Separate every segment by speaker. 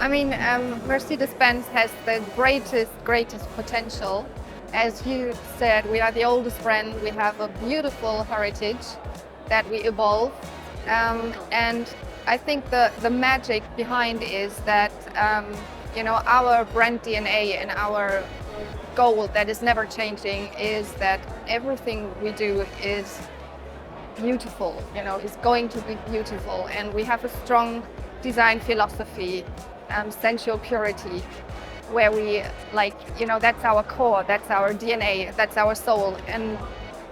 Speaker 1: I mean, Mercedes-Benz has the greatest potential. As you said, we are the oldest brand. We have a beautiful heritage that we evolve. And I think the magic behind is that, our brand DNA and our goal that is never changing is that everything we do is beautiful, is going to be beautiful. And we have a strong design philosophy, sensual purity, where we that's our core, that's our DNA, that's our soul. And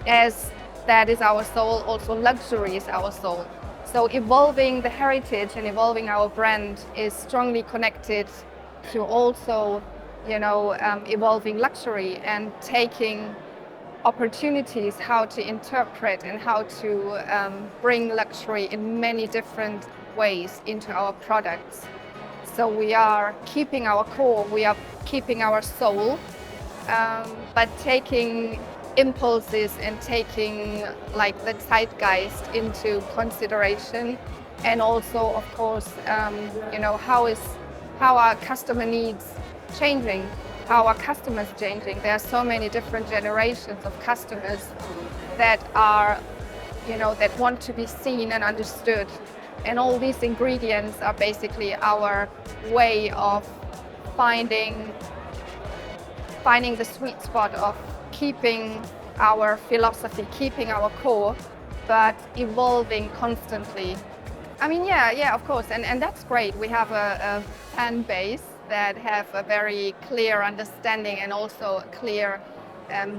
Speaker 1: as that is our soul, also luxury is our soul. So evolving the heritage and evolving our brand is strongly connected to also, evolving luxury and taking opportunities how to interpret and how to bring luxury in many different ways into our products. So we are keeping our core, we are keeping our soul, but taking impulses and taking the zeitgeist into consideration, and also, of course, how our customer needs changing, how our customers changing. There are so many different generations of customers that are, that want to be seen and understood. And all these ingredients are basically our way of finding the sweet spot of keeping our philosophy, keeping our core, but evolving constantly. I mean, yeah, of course, and that's great. We have a fan base that have a very clear understanding and also a clear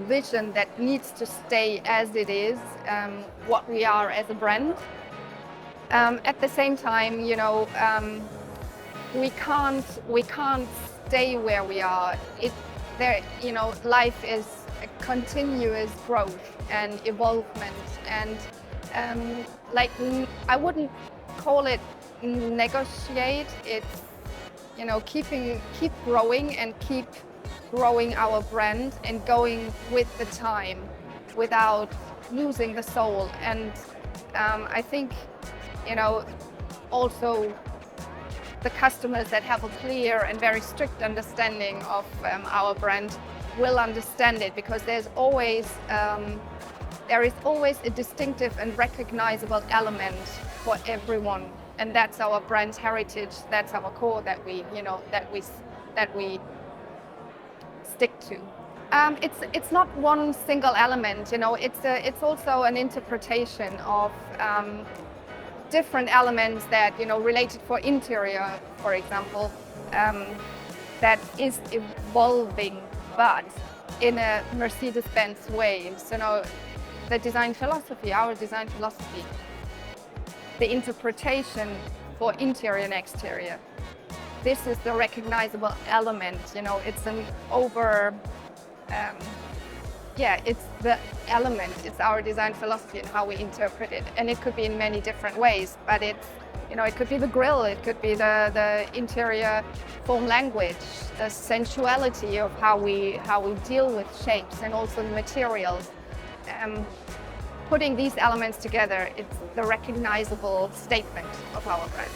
Speaker 1: vision that needs to stay as it is, what we are as a brand. At the same time, we can't stay where we are. Life is a continuous growth and evolvement, and I wouldn't call it negotiate. It's keep growing and keep growing our brand and going with the time without losing the soul. And I think also the customers that have a clear and very strict understanding of our brand will understand it, because there is always a distinctive and recognizable element for everyone, and that's our brand heritage. That's our core that we stick to. It's not one single element. It's also an interpretation of different elements that related for interior, for example, that is evolving, but in a Mercedes-Benz way. So the design philosophy, our design philosophy, the interpretation for interior and exterior, this is the recognizable element. It's an it's the element, it's our design philosophy and how we interpret it. And it could be in many different ways, but it could be the grille, it could be the interior form language, the sensuality of how we deal with shapes, and also the materials. Putting these elements together, it's the recognizable statement of our brand.